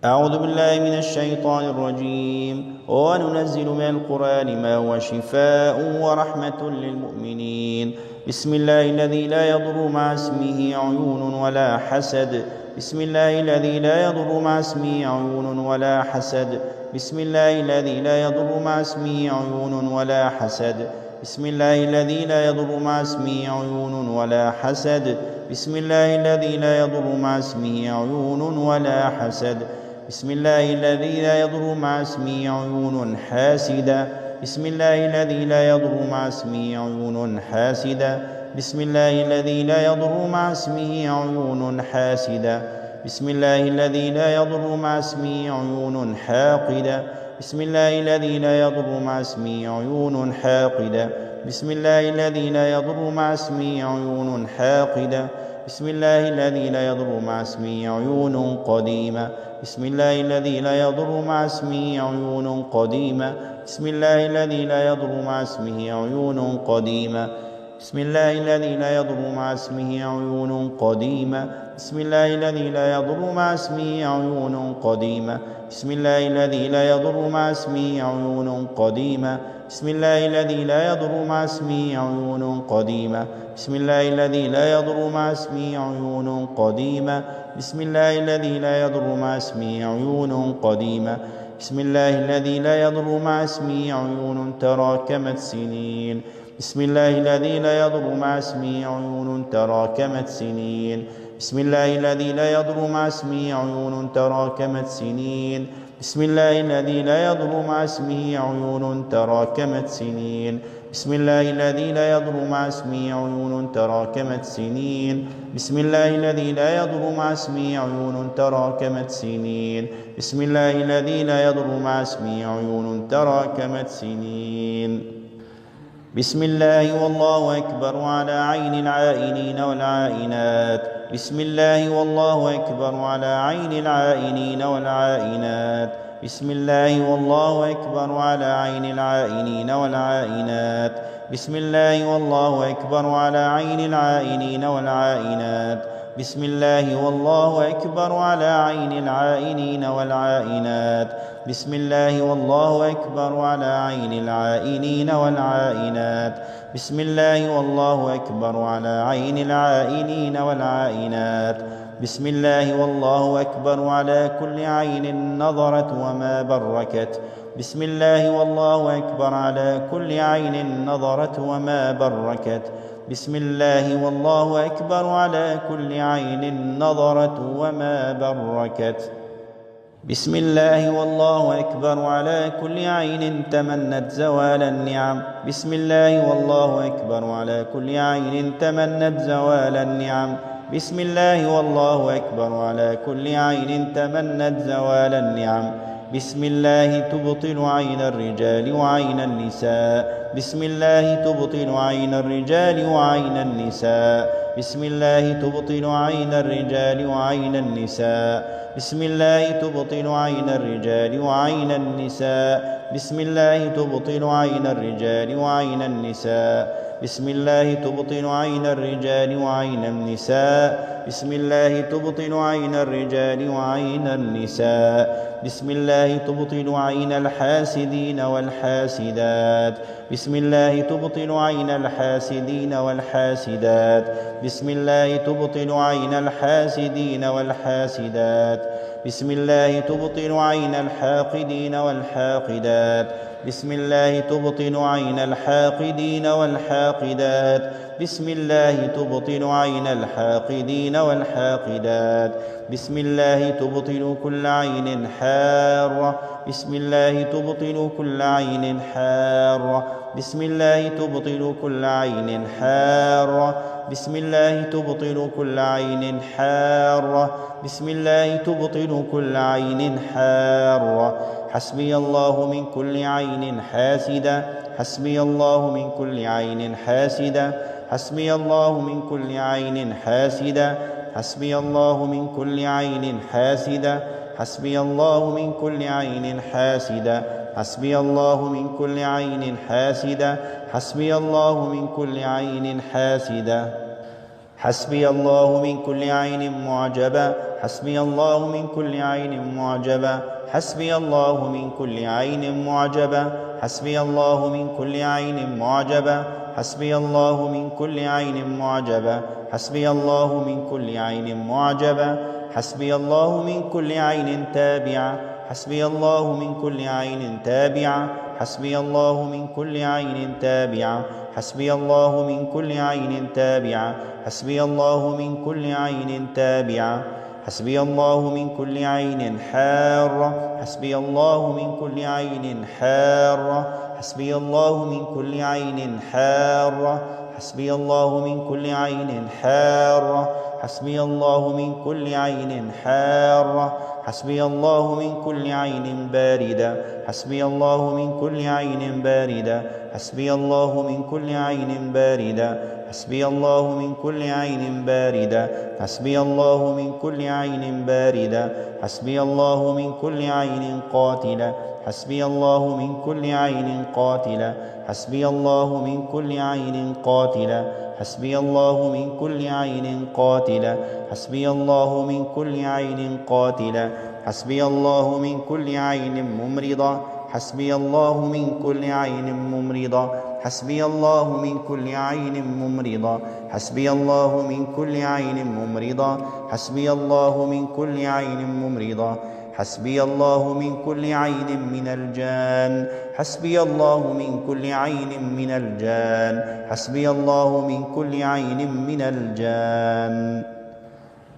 أعوذ بالله من الشيطان الرجيم. وننزل من القرآن ما هو شفاء ورحمة للمؤمنين. بسم الله الذي لا يضر مع اسمه عيون ولا حسد. بسم الله الذي لا يضر مع اسمه عيون ولا حسد. بسم الله الذي لا يضر مع اسمه عيون ولا حسد. بسم الله الذي لا يضر مع اسمه عيون ولا حسد. بسم الله الذي لا يضر مع اسمه عيون ولا حسد. بسم الله الذي لا يضر مع اسمه عيون حاسدة. بسم الله الذي لا يضر مع اسمه عيون حاسدة. بسم الله الذي لا يضر مع اسمه عيون حاسدة. بسم الله الذي لا يضر مع اسمه عيون حاقدة. بسم الله الذي لا يضر مع اسمه عيون حاقدة. بسم الله الذي لا يضر مع اسمه عيون حاقدة. بسم الله الذي لا يضر مع اسمه عيون قديمة. بسم الله الذي لا يضر مع اسمه عيون قديمة. بسم الله الذي لا يضر مع اسمه عيون قديمة. بسم الله الذي لا يضر مع اسمه عيون قديمة. بسم الله الذي لا يضر مع اسمه عيون قديمة. بسم الله الذي لا يضر مع اسمه عيون قديمة. بسم الله الذي لا يضر مع اسمه عيون قديمة. بسم الله الذي لا يضر مع اسمه عيون قديمة. بسم الله الذي لا يضر مع اسمه عيون قديمة. بسم الله الذي لا يضر مع اسمه عيون تراكمت سنين. بسم الله الذي لا يضر مع اسمه عيون تراكمت سنين. بسم الله الذي لا يضر مع اسمه عيون تراكمت سنين. بسم الله الذي لا يضر مع اسمه عيون تراكمت سنين. بسم الله الذي لا يضر مع اسمه عيون تراكمت سنين. بسم الله الذي لا يضر مع اسمه عيون تراكمت سنين. بسم الله الذي لا يضر مع اسمه عيون تراكمت سنين. بسم الله والله أكبر على عين العائنين والعائنات. بسم الله والله أكبر على عين العائنين والعائنات. بسم الله والله أكبر على عين العائنين والعائنات. بسم الله والله أكبر على عين العائنين والعائنات. بسم الله والله أكبر على عين العائنين والعائنات. بسم الله والله أكبر على عين العائنين والعائنات. بسم الله والله أكبر على عين العائنين والعائنات. بسم الله والله أكبر على كل عين نظرت وما بركت. بسم الله والله أكبر على كل عين نظرت وما بركت. بسم الله والله أكبر على كل عين نظرت وما بركت. بسم الله والله أكبر على كل عين تمنت زوال النعم. بسم الله والله أكبر على كل عين تمنت زوال النعم. بسم الله والله أكبر على كل عين تمنت زوال النعم. بسم الله تبطل عين الرجال وعين النساء. بسم الله تبطل عين الرجال وعين النساء. بسم الله تبطل عين الرجال وعين النساء. بسم الله تبطل عين الرجال وعين النساء. بسم الله تبطل عين الرجال وعين النساء. بسم الله تبطل عين الرجال وعين النساء. بسم الله تبطل عين الرجال وعين النساء. بسم الله تبطل عين الحاسدين والحاسدات. بسم الله تبطل عين الحاسدين والحاسدات. بسم الله تبطل عين الحاسدين والحاسدات. بسم الله تبطل عين الحاقدين والحاقدات. بسم الله تبطل عين الحاقدين والحاقدات. بسم الله تبطل عين الحاقدين والحاقدات. بسم الله تبطل كل عين حارة. بسم الله تبطل كل عين حارة. بسم الله تبطل كل عين حارة. بسم الله تبطل كل عين حارة. بسم الله تبطل كل عين حارة. حسبي الله من كل عين حاسدة. حسبي الله من كل عين حاسدة. حسبي الله من كل عين حاسدة. حسبي الله من كل عين حاسدة. حسبي الله من كل عين حاسدة. حسبي الله من كل عين حاسدة. حسبي الله من كل عين حاسدة. حسبي الله من كل عين معجبة حسبي الله من كل عين معجبة حسبي الله من كل عين معجبة حسبي الله من كل عين معجبة حسبي الله من كل عين معجبة حسبي الله من كل عين معجبة حسبي الله من كل عين تابعة حسبي الله من كل عين تابعة حسبي الله من كل عين تابعة حسبي الله من كل عين تابعة حسبي الله من كل عين تابعة حسبي الله من كل عين حارة حسبي الله من كل عين حارة حسبي الله من كل عين حارة حسبي الله من كل عين حارة حسبي الله من كل عين حارة حسبي الله من كل عين باردة حسبي الله من كل عين باردة حسبي الله من كل عين باردة حسبي الله من كل عين باردة حسبي الله من كل عين باردة حسبي الله من كل عين قاتلة حسبي الله من كل عين قاتلة حسبي الله من كل عين قاتلة حسبي الله من كل عين قاتلة حسبي الله من كل عين قاتلة حسبي الله من كل عين ممرضة حسبي الله من كل عين ممرضة حسبي الله من كل عين ممرضة حسبي الله من كل عين ممرضة حسبي الله من كل عين ممرضة حسبي الله من كل عين من الجان حسبي الله من كل عين من الجان حسبي الله من كل عين من الجان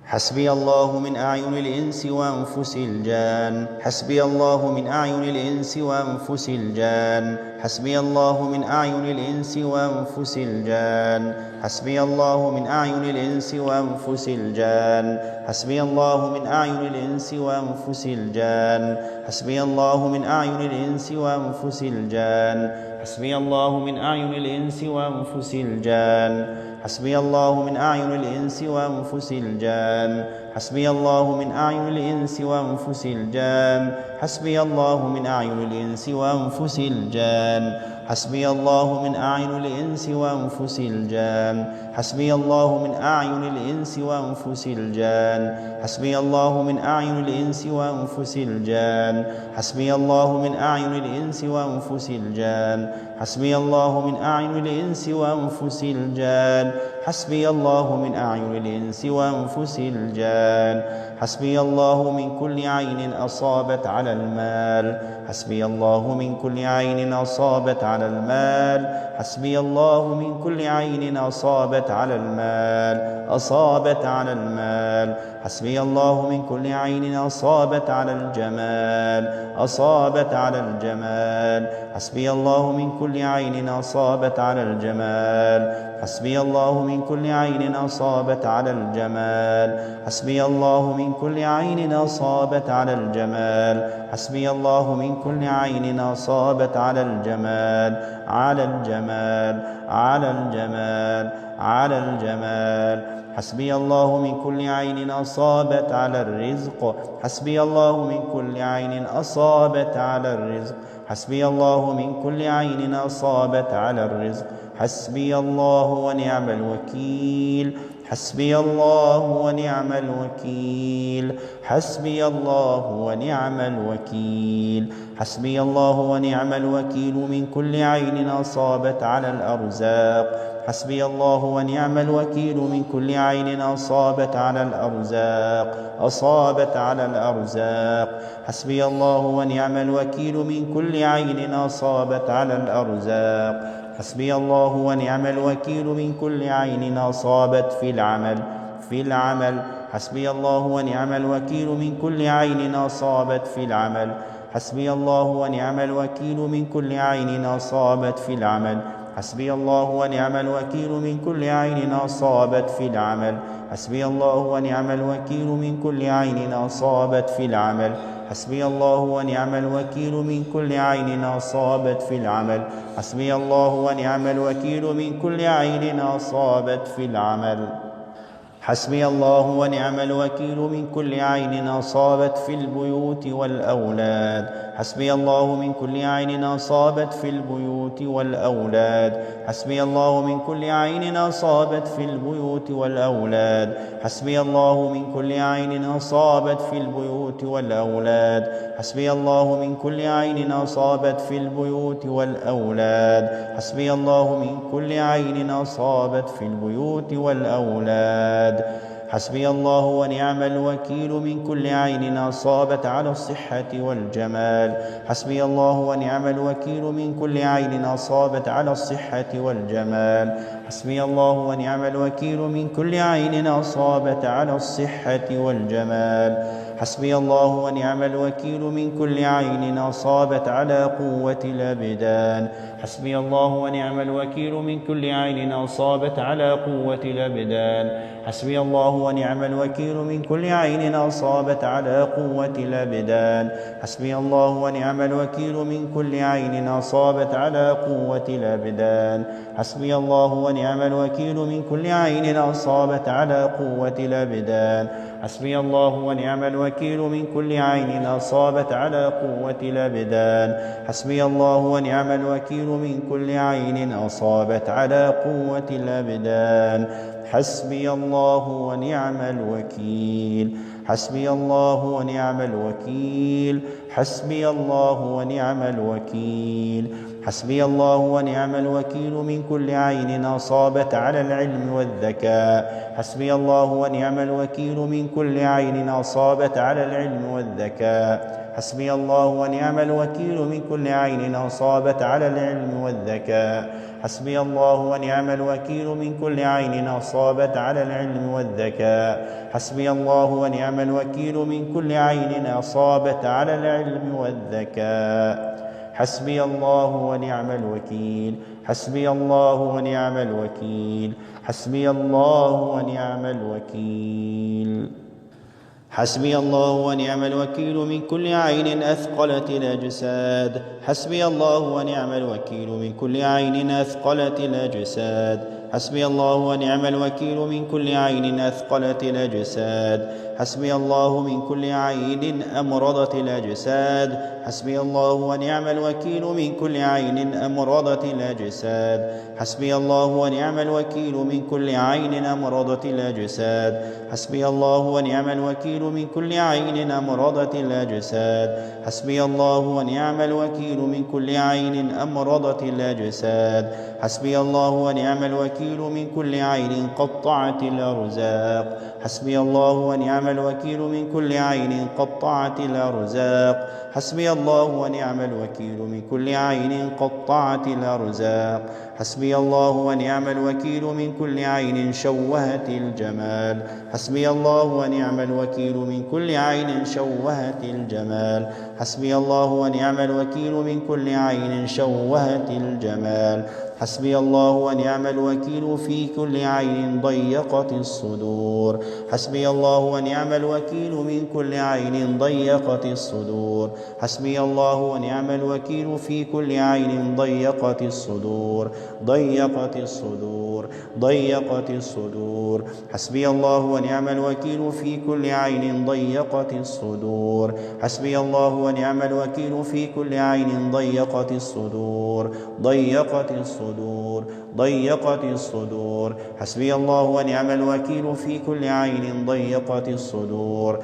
حسبي الله من أعين الإنس وأنفس الجان حسبي الله من أعين الإنس وأنفس الجان حسبي الله من أعين الإنس وأنفس الجان حسبي الله من أعين الإنس وأنفس الجان حسبي الله من أعين الإنس وأنفس الجان حسبي الله من أعين الإنس وأنفس الجان حسبي الله من أعين الإنس وأنفس الجان حسبي الله من أعين الإنس وأنفس الجان حسبي الله من أعين الإنس وأنفس الجان حسبي الله من أعين الإنس وأنفس الجان حسبي الله من أعين الإنس وأنفس الجان حسبي الله من أعين الإنس وأنفس الجان حسبي الله من أعين الإنس وأنفس الجان حسبي الله من أعين الإنس وأنفس الجان حسبي الله من أعين الإنس وأنفس الجان حسبي الله من أعين الإنس وأنفس الجان حسبي الله من كل عين أصابت على المال حسبي الله من كل عين أصابت على المال حسبي الله من كل عين أصابت على المال أصابت على المال حسبي الله من كل عين أصابت على الجمال أصابت على الجمال حسبي الله من كل عين أصابت على الجمال حسبي الله من كل عين أصابت على الجمال حسبي الله من كل عين أصابت على الجمال حسبي الله من كل عين أصابت على الجمال على الجمال على الجمال على الجمال حسبي الله من كل عين أصابت على الرزق حسبي الله من كل عين أصابت على الرزق حسبي الله من كل عين أصابت على الرزق حسبي الله ونعم الوكيل حسبي الله ونعم الوكيل حسبي الله ونعم الوكيل حسبي الله ونعم الوكيل من كل عين أصابت على الأرزاق حسبي الله ونعم الوكيل من كل عين أصابت على الأرزاق أصابت على الأرزاق حسبي الله ونعم الوكيل من كل عين أصابت على الأرزاق حسبي الله ونعم الوكيل من كل عين أصابت في العمل حسبي الله ونعم الوكيل من كل عين أصابت في العمل حسبي الله ونعم الوكيل من كل عين أصابت في العمل حسبي الله ونعم الوكيل من كل عين أصابت في العمل حسبي الله ونعم الوكيل من كل عين أصابت في العمل حسبي الله ونعم الوكيل من كل عين أصابت في العمل حسبي الله ونعم الوكيل من كل عين أصابت في العمل حسبي الله ونعم الوكيل من كل عين أصابت في البيوت والأولاد. حسبي الله من كل عين أصابت في البيوت والأولاد. حسبي الله من كل عين أصابت في البيوت والأولاد. حسبي الله من كل عين أصابت في البيوت والأولاد. حسبي الله من كل عين أصابت في البيوت والأولاد. حسبي الله من كل عين أصابت في البيوت والأولاد. حسبي الله ونعم الوكيل من كل عين أصابت على الصحة والجمال. حسبي الله ونعم الوكيل من كل عين أصابت على الصحة والجمال. حسبي الله ونعم الوكيل من كل عين أصابت على الصحة والجمال. حسبي الله ونعم الوكيل من كل عين أصابت على قوة الأبدان. حسبي الله ونعم الوكيل من كل عين أصابت على قوة الأبدان. حسبي الله ونعم الوكيل من كل عين أصابت على قوة الأبدان. حسبي الله ونعم الوكيل من كل عين أصابت على قوة الأبدان. حسبي الله ونعم الوكيل من كل عين أصابت على قوة الأبدان. حسبي الله ونعم الوكيل من كل عين أصابت على قوة الأبدان. حسبي الله ونعم الوكيل من كل عين أصابت على قوة الأبدان. حسبي الله ونعم الوكيل. حسبي الله ونعم الوكيل. حسبي الله ونعم الوكيل. حسبي الله ونعم الوكيل من كل عين أصابت على العلم والذكاء. حسبي الله ونعم الوكيل من كل عين أصابت على العلم والذكاء. حسبي الله ونعم الوكيل من كل عين أصابت على العلم والذكاء. حسبي الله ونعم الوكيل من كل عين أصابت على العلم والذكاء. حسبي الله ونعم الوكيل من كل عين أصابت على العلم والذكاء. حسبي الله ونعم الوكيل. حسبي الله ونعم الوكيل. حسبي الله ونعم الوكيل. حسبي الله ونعم الوكيل من كل عين أثقلت الأجساد. حسبي الله ونعم الوكيل من كل عين أثقلت الأجساد. حسبي الله ونعم الوكيل من كل عين أثقلت الأجساد. حسبي الله من كل عين أمرضت الأجساد. حسبي الله ونعم الوكيل من كل عين أمرضت الأجساد. حسبي الله ونعم الوكيل من كل عين أمرضت الأجساد. حسبي الله ونعم الوكيل من كل عين أمرضت الأجساد. حسبي الله ونعم الوكيل من كل عين أمرضت الأجساد. حسبي الله ونعم الوكيل من كل عين قطعت الأرزاق. حسبي الله ونعم الوكيل من كل عين قطعت الأرزاق. حسبي الله ونعم الوكيل من كل عين قطعت الأرزاق. حسبي الله ونعم الوكيل من كل عين شوهت الجمال. حسبي الله ونعم الوكيل من كل عين شوهت الجمال. حسبي الله ونعم الوكيل من كل عين شوهت الجمال. حسبي الله ونعم الوكيل في كل عين ضيقت الصدور. حسبي الله ونعم الوكيل من كل عين ضيقت الصدور. حسبي الله ونعم الوكيل في كل عين ضيقت الصدور. ضيقت الصدور. ضيقت الصدور. حسبي الله ونعم الوكيل في كل عين ضيقت الصدور. حسبي الله ونعم الوكيل في كل عين ضيقت الصدور. ضيقت الصدور. ضيقت الصدور. حسبي الله ونعم الوكيل في كل عين ضيقت الصدور.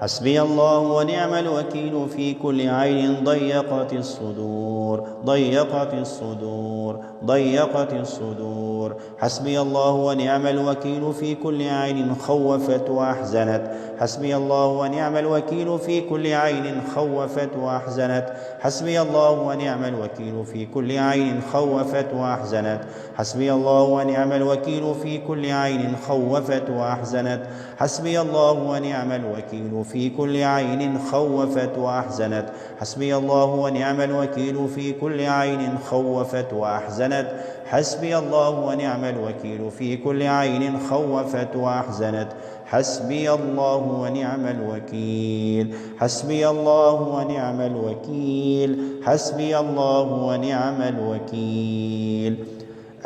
حسبي الله ونعم الوكيل في كل عين ضيقت الصدور. ضيقت الصدور. ضيقت الصدور. حسبي الله ونعم الوكيل في كل عين خوفت وأحزنت. حسبي الله ونعم الوكيل في كل عين خوفت وأحزنت. حسبي الله ونعم الوكيل في كل عين خوفت وأحزنت. حسبي الله ونعم الوكيل في كل عين خوفت وأحزنت. حسبي الله ونعم الوكيل في كل عين خوفت وأحزنت. حسبي الله ونعم الوكيل في كل عين خوفت وأحزنت. حسبي الله ونعم الوكيل في كل عين خوفت وأحزنت. حسبي الله ونعم الوكيل. حسبي الله ونعم الوكيل. حسبي الله ونعم الوكيل.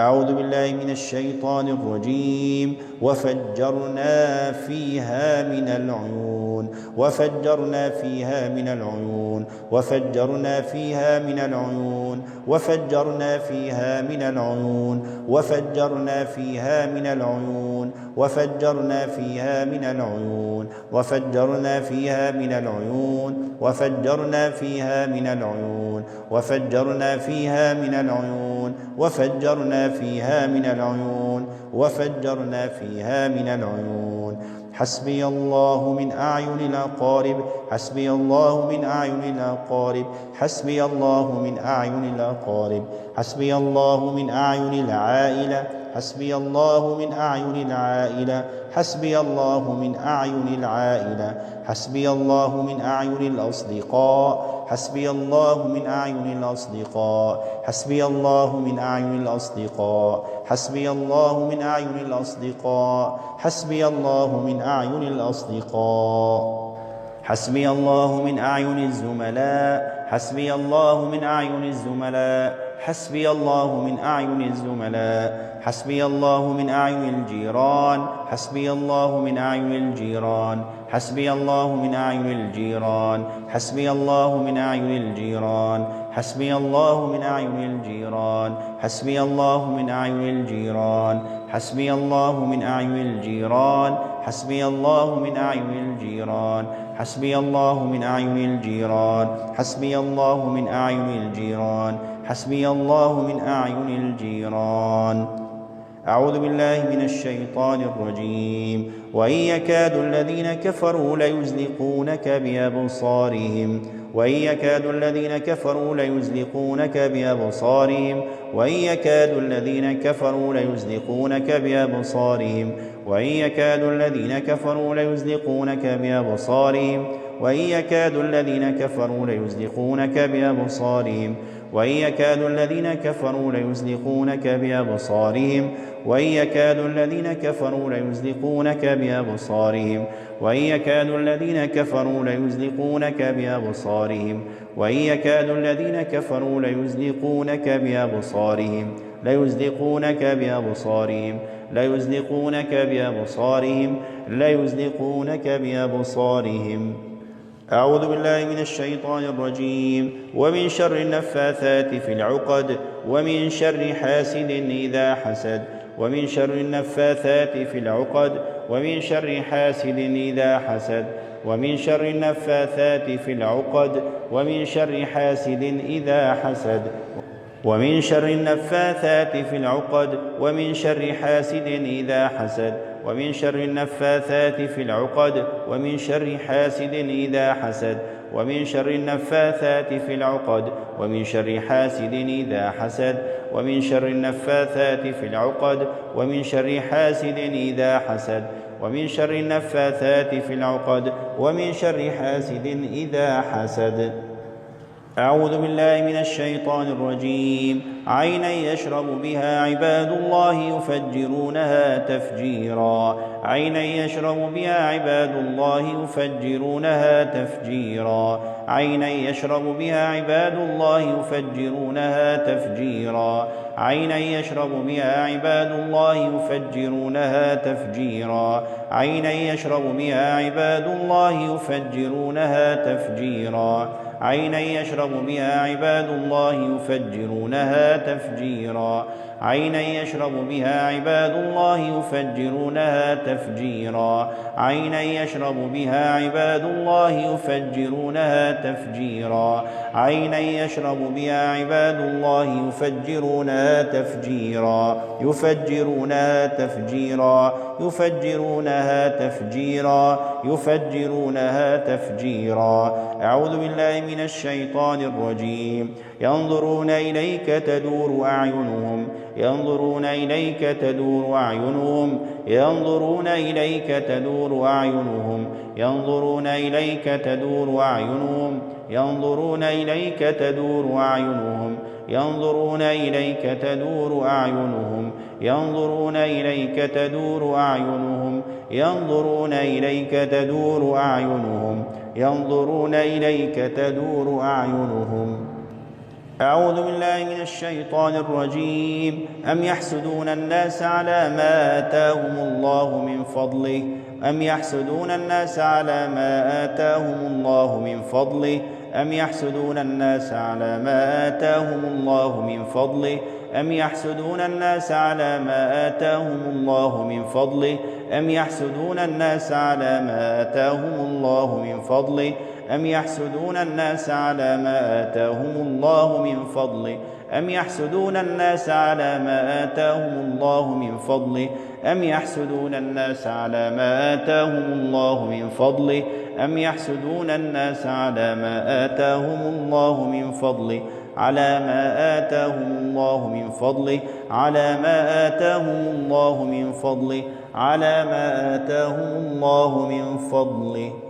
أعوذ بالله من الشيطان الرجيم. وفجرنا فيها من العيون وفجرنا فيها من العيون وفجرنا فيها من العيون وفجرنا فيها من العيون وفجرنا فيها من العيون وفجرنا فيها من العيون وفجرنا فيها من العيون وفجرنا فيها من العيون وفجرنا فيها من العيون وفجرنا فيها من العيون وفجرنا فيها من العيون. حسبي الله من أعين الأقارب حسبي الله من أعين الأقارب حسبي الله من أعين الأقارب حسبي الله من أعين العائلة حسبي الله من أعين العائلة حسبي الله من أعين العائلة حسبي الله من أعين الأصدقاء حسبي الله من أعين الأصدقاء حسبي الله من أعين الأصدقاء حسبي الله من أعين الأصدقاء حسبي الله من أعين الأصدقاء حسبي الله من أعين الزملاء حسبي الله من أعين الزملاء حسبي الله من أعين الزملاء حسبي الله من أعين الجيران حسبي الله من أعين الجيران حسبي الله من أعين الجيران حسبي الله من أعين الجيران حسبي الله من أعين الجيران حسبي الله من أعين الجيران حسبي الله من أعين الجيران حسبي الله من أعين الجيران حسبي الله من أعين الجيران حسبي الله من أعين الجيران حسبي الله من أعين الجيران. أعوذ بالله من الشيطان الرجيم. وإن يكاد الذين كفروا ليزلقونك بأبصارهم وإن يكاد الذين كفروا ليزلقونك بأبصارهم وإن يكاد الذين كفروا ليزلقونك بأبصارهم وإن يكاد الذين كفروا ليزلقونك بأبصارهم وإن يكاد الذين كفروا ليزلقونك بأبصارهم وإن يكاد الذين كفروا ليزلقونك بأبصارهم وإن يكاد الذين كفروا ليزلقونك بأبصارهم وإن يكاد الذين كفروا ليزلقونك بأبصارهم وإن يكاد الذين كفروا ليزلقونك بأبصارهم ليزلقونك بأبصارهم ليزلقونك بأبصارهم ليزلقونك بأبصارهم. أعوذ بالله من الشيطان الرجيم. ومن شر النفاثات في العقد ومن شر حاسد إذا حسد ومن شر النفاثات في العقد ومن شر حاسد إذا حسد ومن شر النفاثات في العقد ومن شر حاسد إذا حسد ومن شر النفاثات في العقد ومن شر حاسد إذا حسد ومن شر النفاثات في العقد ومن شر حاسد إذا حسد ومن شر النفاثات في العقد ومن شر حاسد إذا حسد ومن شر النفاثات في العقد ومن شر حاسد إذا حسد ومن شر النفاثات في العقد ومن شر حاسد إذا حسد. أعوذ بالله من الشيطان الرجيم. عينا يشرب بها عباد الله يفجرونها تفجيرا عينا يشرب بها عباد الله يفجرونها تفجيرا عينا يشرب بها عباد الله يفجرونها تفجيرا عينا يشرب بها عباد الله يفجرونها تفجيرا عينا يشرب بها عباد الله يفجرونها تفجيرا عينا يشرب بها عباد الله يفجرونها تفجيرا عينا يشرب بها عباد الله يفجرونها تفجيرا عينا يشرب بها عباد الله يفجرونها تفجيرا عينا يشرب بها عباد الله يفجرونها تفجيرا يفجرونها تفجيرا يفجرونها تفجيرا يفجرونها تفجيرا. أعوذ بالله من الشيطان الرجيم. ينظرون إليك تدور أعينهم ينظرون إليك تدور أعينهم ينظرون إليك تدور أعينهم ينظرون إليك تدور أعينهم ينظرون إليك تدور أعينهم ينظرون إليك تدور أعينهم ينظرون إليك تدور أعينهم ينظرون إليك تدور أعينهم ينظرون إليك تدور أعينهم. أعوذ بالله من الشيطان الرجيم. أم يحسدون الناس على ما آتاهم الله من فضله أم يحسدون الناس على ما آتاهم الله من فضله أم يحسدون الناس على ما آتاهم الله من فضله أم يحسدون الناس على ما آتاهم الله من فضله أم يحسدون الناس على ما آتاهم الله من فضله أم يحسدون الناس على ما آتاهم الله من فضله أم يحسدون الناس على ما آتاهم الله من فضله أم يحسدون الناس على ما آتاهم الله من فضله أم يحسدون الناس على ما آتاهم الله من فضله على ما آتاهم الله من فضله على ما آتاهم الله من فضله على ما آتاهم الله من فضله